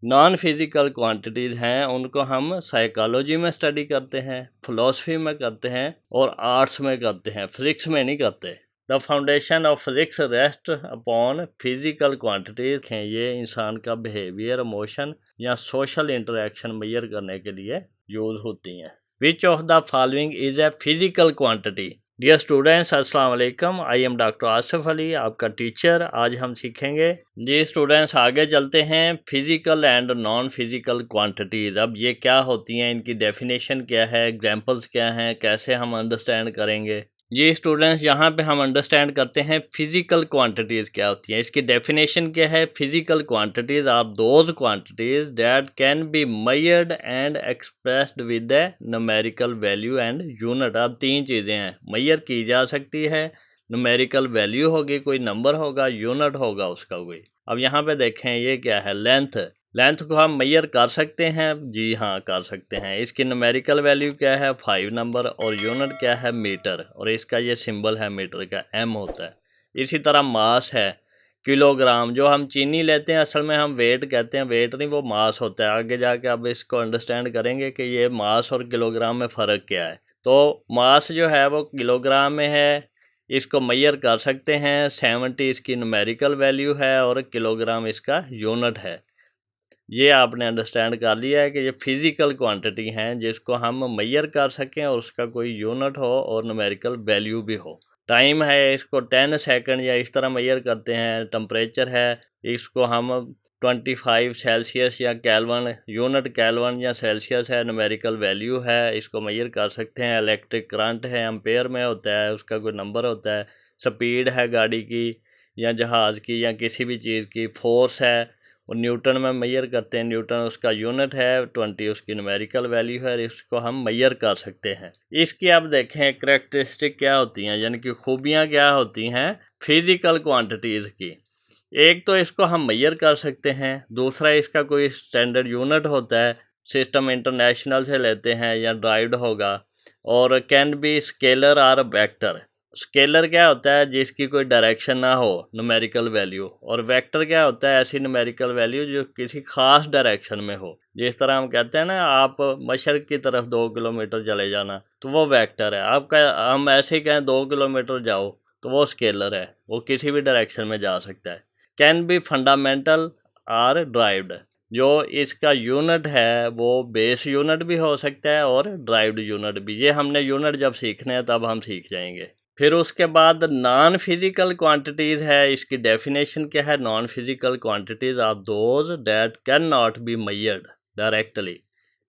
Non physical quantities हैं उनको हम साइकोलॉजी में स्टडी करते हैं, फिलॉसफी में करते हैं और आर्ट्स में करते हैं, फिजिक्स में नहीं करते। The foundation of physics rest upon physical quantities हैं, ये इंसान का बिहेवियर, इमोशन या सोशल इंटरेक्शन मेजर करने के लिए यूज होती हैं। Which of the following is a physical quantity? Dear students, अस्सलाम वालेकुम। I am doctor Asif Ali, आपका टीचर। आज हम सीखेंगे जी स्टूडेंट्स, आगे चलते हैं। Physical and non physical quantities, अब ये क्या होती हैं, इनकी डेफिनेशन क्या है, एग्जांपल्स क्या हैं, कैसे हम अंडरस्टैंड करेंगे। जी स्टूडेंट्स, यहाँ पे हम अंडरस्टैंड करते हैं फिजिकल क्वांटिटीज़ क्या होती हैं। इसकी डेफिनेशन क्या है? Physical quantities are those quantities that can be measured and expressed with a numerical value and unit. अब तीन चीज़ें हैं, मेजर की जा सकती है, न्यूमेरिकल वैल्यू होगी, कोई नंबर होगा, यूनिट होगा उसका कोई। अब यहाँ पे देखें ये क्या है, लेंथ। लेंथ को हम मेजर कर सकते हैं, जी हाँ कर सकते हैं। इसकी न्यूमेरिकल वैल्यू क्या है? 5 नंबर। और यूनिट क्या है? मीटर। और इसका ये सिंबल है मीटर का, एम होता है। इसी तरह मास है, किलोग्राम। जो हम चीनी लेते हैं असल में हम वेट कहते हैं, वेट नहीं, वो मास होता है। आगे जाके अब इसको अंडरस्टैंड करेंगे कि ये मास और किलोग्राम में फ़र्क क्या है। तो मास जो है वो किलोग्राम में है, इसको मेजर कर सकते हैं। 70 इसकी न्यूमेरिकल वैल्यू है और किलोग्राम इसका यूनिट है। ये आपने अंडरस्टैंड कर लिया है कि ये फिजिकल क्वांटिटी हैं जिसको हम मेजर कर सकें और उसका कोई यूनिट हो और न्यूमेरिकल वैल्यू भी हो। टाइम है, इसको 10 सेकंड या इस तरह मेजर करते हैं। टेम्परेचर है, इसको हम 25 सेल्सियस या केल्विन, यूनिट केल्विन या सेल्सियस है, न्यूमेरिकल वैल्यू है, इसको मेजर कर सकते हैं। इलेक्ट्रिक करंट है, एम्पेयर में होता है, उसका कोई नंबर होता है। स्पीड है गाड़ी की या जहाज़ की या किसी भी चीज़ की। फोर्स है, और न्यूटन में मेजर करते हैं, न्यूटन उसका यूनिट है, 20 उसकी न्यूमेरिकल वैल्यू है, इसको हम मेजर कर सकते हैं। इसकी आप देखें करैक्टरिस्टिक क्या होती हैं, यानी कि खूबियाँ क्या होती हैं फिजिकल क्वांटिटीज़ की। एक तो इसको हम मेजर कर सकते हैं, दूसरा इसका कोई स्टैंडर्ड यूनिट होता है, सिस्टम इंटरनेशनल से लेते हैं या ड्राइव्ड होगा। और कैन बी स्केलर और वेक्टर। स्केलर क्या होता है? जिसकी कोई डायरेक्शन ना हो, न्यूमेरिकल वैल्यू। और वेक्टर क्या होता है? ऐसी न्यूमेरिकल वैल्यू जो किसी खास डायरेक्शन में हो। जिस तरह हम कहते हैं ना, आप मशरक़ की तरफ 2 किलोमीटर चले जाना, तो वो वेक्टर है। आपका हम ऐसे ही कहें 2 किलोमीटर जाओ, तो वो स्केलर है, वो किसी भी डायरेक्शन में जा सकता है। Can be fundamental or derived. जो इसका यूनिट है वो बेस यूनिट भी हो सकता है और ड्राइव्ड यूनिट भी। ये हमने यूनिट जब सीखने हैं तब हम सीख जाएंगे। फिर उसके बाद नॉन फिजिकल क्वांटिटीज़ है, इसकी डेफिनेशन क्या है? Non physical quantities are those that can not be measured directly.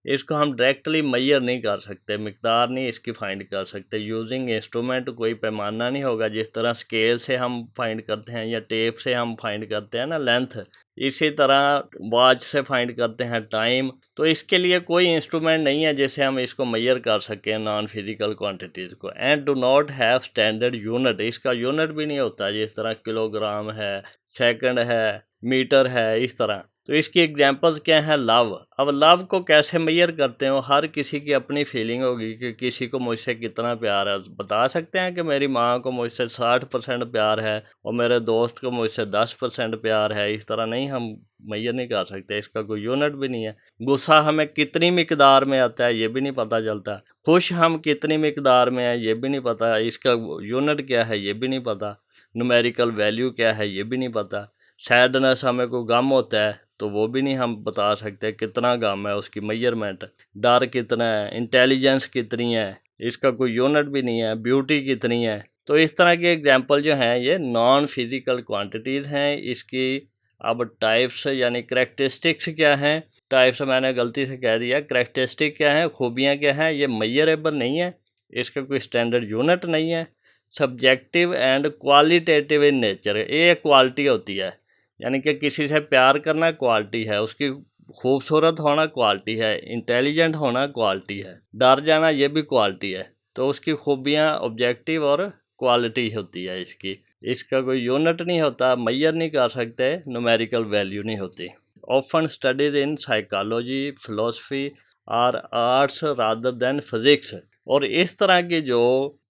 इसको हम डायरेक्टली मेजर नहीं कर सकते, मिकदार नहीं इसकी फाइंड कर सकते। यूजिंग इंस्ट्रूमेंट, कोई पैमाना नहीं होगा जिस तरह स्केल से हम फाइंड करते हैं या टेप से हम फाइंड करते हैं ना लेंथ, इसी तरह वॉच से फाइंड करते हैं टाइम। तो इसके लिए कोई इंस्ट्रूमेंट नहीं है जिससे हम इसको मेजर कर सकें नॉन फिजिकल क्वांटिटीज़ को। And do not have standard unit, इसका यूनिट भी नहीं होता जिस तरह किलोग्राम है, सेकंड है, मीटर है, इस तरह। तो इसकी एग्जांपल्स क्या हैं? लव। अब लव को कैसे मेजर करते हो? हर किसी की अपनी फीलिंग होगी कि किसी को मुझसे कितना प्यार है। बता सकते हैं कि मेरी माँ को मुझसे 60% प्यार है और मेरे दोस्त को मुझसे 10% प्यार है, इस तरह नहीं, हम मेजर नहीं कर सकते, इसका कोई यूनिट भी नहीं है। गुस्सा हमें कितनी मिकदार में आता है ये भी नहीं पता चलता। खुश हम कितनी मिकदार में है ये भी नहीं पता, इसका यूनिट क्या है ये भी नहीं पता, न्यूमेरिकल वैल्यू क्या है ये भी नहीं पता। सैडनेस, हमें कोई गम होता है तो वो भी नहीं हम बता सकते कितना गम है, उसकी मेजरमेंट। डर कितना है, इंटेलिजेंस कितनी है, इसका कोई यूनिट भी नहीं है। ब्यूटी कितनी है। तो इस तरह के एग्जांपल जो हैं ये नॉन फिजिकल क्वांटिटीज़ हैं। इसकी अब टाइप्स यानी करैक्टरिस्टिक्स क्या हैं? टाइप्स मैंने गलती से कह दिया, करैक्टरिस्टिक क्या है, खूबियाँ क्या हैं? ये मेजरेबल नहीं है, इसका कोई स्टैंडर्ड यूनिट नहीं है। Subjective and qualitative in nature, ये क्वालिटी होती है, यानी कि किसी से प्यार करना क्वालिटी है, उसकी खूबसूरत होना क्वालिटी है, इंटेलिजेंट होना क्वालिटी है, डर जाना ये भी क्वालिटी है। तो उसकी खूबियाँ ऑब्जेक्टिव और क्वालिटी होती है इसकी। इसका कोई यूनिट नहीं होता, मेजर नहीं कर सकते, न्यूमेरिकल वैल्यू नहीं होती। Often studies in psychology, philosophy और आर्ट्स रादर देन फिजिक्स। और इस तरह की जो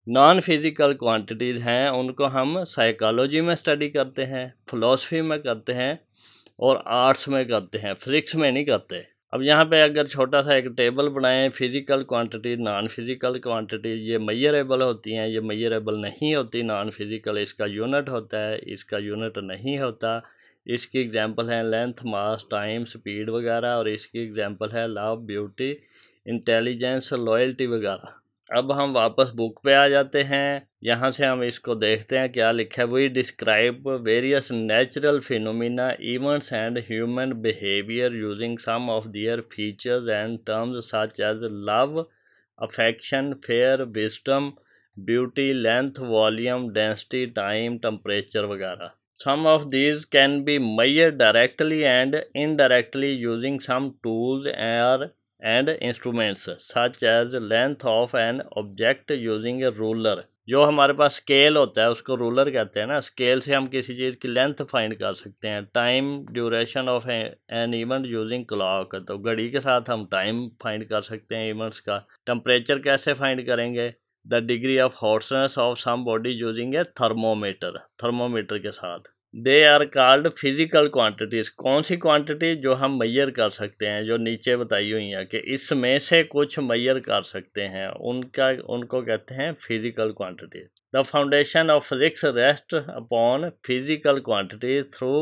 नॉन फिजिकल क्वांटिटीज़ हैं उनको हम साइकोलॉजी में स्टडी करते हैं, फिलोसफी में करते हैं और आर्ट्स में करते हैं, फिजिक्स में नहीं करते। अब यहाँ पे अगर छोटा सा एक टेबल बनाएं, physical quantity, non physical quantity, ये मेजरेबल होती हैं, ये मेजरेबल नहीं होती। नॉन फिजिकल इसका यूनिट होता है, इसका यूनिट नहीं होता। इसकी एग्जांपल है लेंथ, मास, टाइम, स्पीड वगैरह, और इसकी एग्जांपल है लव, ब्यूटी, इंटेलिजेंस, लॉयल्टी वगैरह। अब हम वापस बुक पे आ जाते हैं, यहाँ से हम इसको देखते हैं क्या लिखा है। We describe various natural phenomena, events and human behaviour using some of their features and terms such as love, affection, fear, wisdom, beauty, length, volume, density, time, temperature वगैरह। Some of these can be measured directly and indirectly using some tools and instruments such as length of an object using a ruler। जो हमारे पास scale होता है उसको ruler कहते हैं ना। Scale से हम किसी चीज़ की लेंथ फाइंड कर सकते हैं। Time, duration of an event using clock, तो घड़ी के साथ हम टाइम फाइंड कर सकते हैं इवेंट्स का। टेम्परेचर कैसे फाइंड करेंगे? The degree of hotness of some body using a thermometer, thermometer के साथ। They are called physical quantities. कौन सी क्वांटिटी? जो हम मेजर कर सकते हैं, जो नीचे बताई हुई हैं कि इसमें से कुछ मेजर कर सकते हैं, उनको कहते हैं physical quantities. The foundation of physics rest upon physical quantities through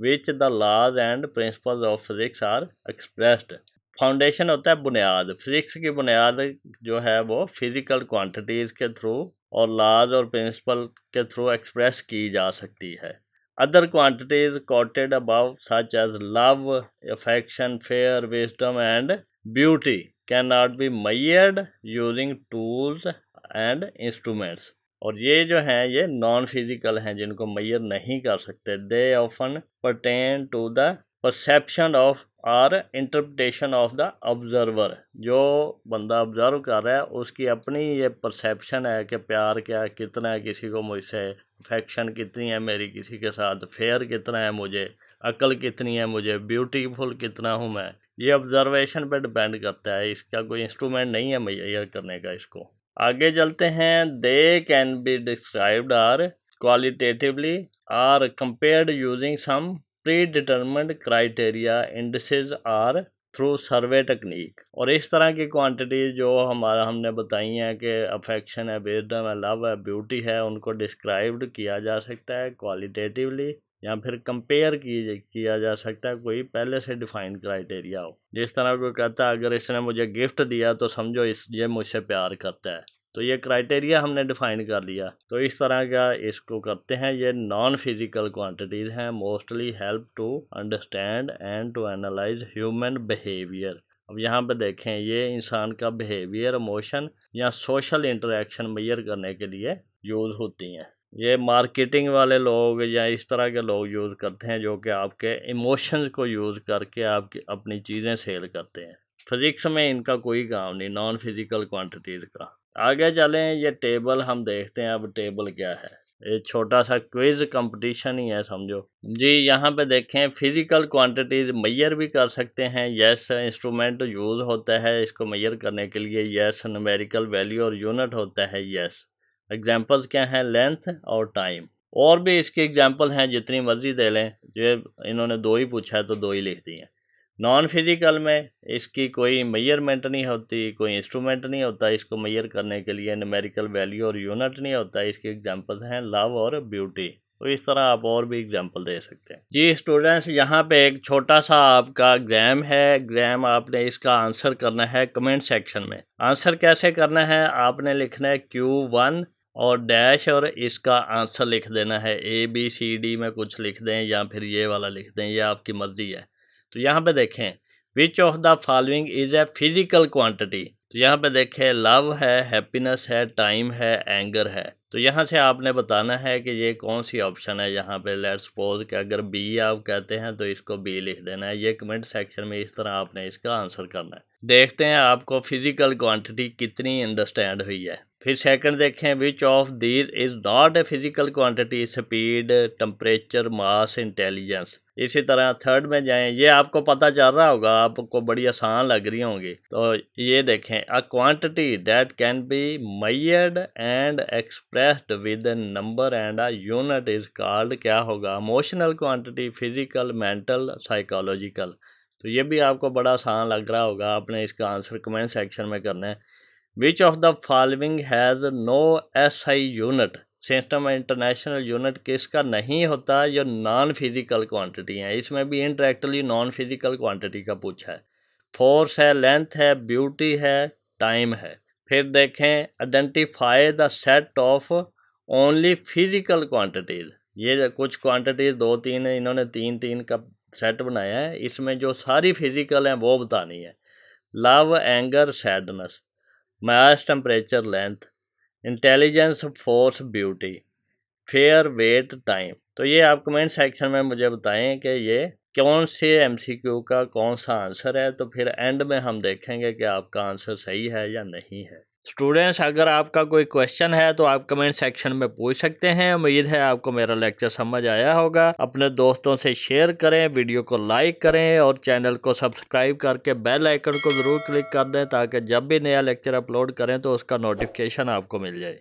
which the laws and principles of physics are expressed. Foundation होता है बुनियाद। फिजिक्स की बुनियाद जो है वो फिजिकल क्वांटिटीज़ के थ्रू और लॉज और प्रिंसिपल के थ्रू एक्सप्रेस की जा सकती है। Other quantities quoted above such as love, affection, fear, wisdom and beauty cannot be measured using tools and instruments। और ये जो हैं ये नॉन फिजिकल हैं, जिनको मेजर नहीं कर सकते। They often pertain to the perception of और इंटरप्रिटेशन ऑफ द ऑब्जर्वर। जो बंदा ऑब्जर्व कर रहा है उसकी अपनी ये परसेप्शन है कि प्यार क्या कितना है किसी को मुझसे, अफेक्शन कितनी है मेरी किसी के साथ, फेयर कितना है मुझे, अकल कितनी है मुझे, ब्यूटीफुल कितना हूँ मैं। ये ऑब्जर्वेशन पे डिपेंड करता है, इसका कोई इंस्ट्रूमेंट नहीं है मेजर करने का इसको। आगे चलते हैं। They can be described or qualitatively or compared using some predetermined criteria, indices or through survey technique. और इस तरह की क्वांटिटी जो हमने बताई हैं कि अफेक्शन है, विजडम है, लव है, ब्यूटी है, उनको डिस्क्राइब्ड किया जा सकता है क्वालिटेटिवली या फिर कंपेयर किया जा सकता है कोई पहले से डिफाइंड क्राइटेरिया हो। जिस तरह कोई कहता है अगर इसने मुझे गिफ्ट दिया तो समझो ये मुझसे प्यार करता है, तो ये क्राइटेरिया हमने डिफाइन कर लिया। तो इस तरह का इसको करते हैं। ये नॉन फिजिकल क्वांटिटीज़ हैं। Mostly help to understand and to analyse human behaviour. अब यहाँ पे देखें, ये इंसान का बिहेवियर, इमोशन या सोशल इंटरेक्शन मेजर करने के लिए यूज़ होती हैं। ये मार्केटिंग वाले लोग या इस तरह के लोग यूज़ करते हैं जो कि आपके इमोशंस को यूज़ करके आपकी अपनी चीज़ें सेल करते हैं। फिजिक्स में इनका कोई काम नहीं, नॉन फिजिकल क्वांटिटीज़ का। आगे चलें, ये टेबल हम देखते हैं। अब टेबल क्या है? ये छोटा सा क्विज कंपटीशन ही है समझो जी। यहाँ पे देखें, फिजिकल क्वांटिटीज मेजर भी कर सकते हैं। यस, इंस्ट्रूमेंट यूज़ होता है इसको मेजर करने के लिए। यस, न्यूमेरिकल वैल्यू और यूनिट होता है। यस, एग्जांपल्स क्या हैं? लेंथ और टाइम। और भी इसके एग्जांपल हैं, जितनी मर्जी दे लें। ये इन्होंने दो ही पूछा है तो दो ही लिख दिए। नॉन फिजिकल में इसकी कोई मेजरमेंट नहीं होती, कोई इंस्ट्रूमेंट नहीं होता इसको मेजर करने के लिए, न्यूमेरिकल वैल्यू और यूनिट नहीं होता। इसके एग्जांपल हैं लव और ब्यूटी। तो इस तरह आप और भी एग्जांपल दे सकते हैं जी। स्टूडेंट्स, यहाँ पे एक छोटा सा आपका एग्जाम है। एग्जाम आपने इसका आंसर करना है कमेंट सेक्शन में। आंसर कैसे करना है? आपने लिखना है Q1 और डैश और इसका आंसर लिख देना है। ABCD में कुछ लिख दें या फिर ये वाला लिख दें, ये आपकी मर्जी है। तो यहाँ पे देखें, विच of the following is a physical quantity. तो यहाँ पे देखें, लव है, हैप्पीनेस है, टाइम है, एंगर है। तो यहाँ से आपने बताना है कि ये कौन सी ऑप्शन है। यहाँ पे लेट्स सपोज कि अगर बी आप कहते हैं तो इसको बी लिख देना है। ये कमेंट सेक्शन में इस तरह आपने इसका आंसर करना है। देखते हैं आपको फिजिकल क्वांटिटी कितनी अंडरस्टैंड हुई है। फिर सेकंड देखें, which of these is not a physical quantity. Speed, temperature, mass, intelligence. इसी तरह थर्ड में जाएं, ये आपको पता चल रहा होगा, आपको बड़ी आसान लग रही होंगी। तो ये देखें, a quantity that can be measured and expressed with a number and a unit is called, क्या होगा, emotional quantity, physical, mental, psychological. तो ये भी आपको बड़ा आसान लग रहा होगा, आपने इसका आंसर कमेंट सेक्शन में करना है। Which of the following has no SI unit, system international unit किसका नहीं होता, जो नॉन फिजिकल क्वांटिटी है। इसमें भी इंडायरेक्टली नॉन फिजिकल क्वांटिटी का पूछा है। फोर्स है, लेंथ है, ब्यूटी है, टाइम है। फिर देखें, identify the set of only physical quantities. ये कुछ क्वांटिटीज 2-3 है, इन्होंने 3-3 का सेट बनाया है, इसमें जो सारी फिजिकल हैं वो बतानी है। Love, anger, sadness, mass, temperature, length, intelligence, force, beauty, fear, weight, time. तो ये आप कमेंट सेक्शन में मुझे बताएं कि ये कौन से MCQ का कौन सा आंसर है। तो फिर एंड में हम देखेंगे कि आपका आंसर सही है या नहीं है। स्टूडेंट्स, अगर आपका कोई क्वेश्चन है तो आप कमेंट सेक्शन में पूछ सकते हैं। उम्मीद है आपको मेरा लेक्चर समझ आया होगा। अपने दोस्तों से शेयर करें, वीडियो को लाइक करें और चैनल को सब्सक्राइब करके बेल आइकन को ज़रूर क्लिक कर दें, ताकि जब भी नया लेक्चर अपलोड करें तो उसका नोटिफिकेशन आपको मिल जाए।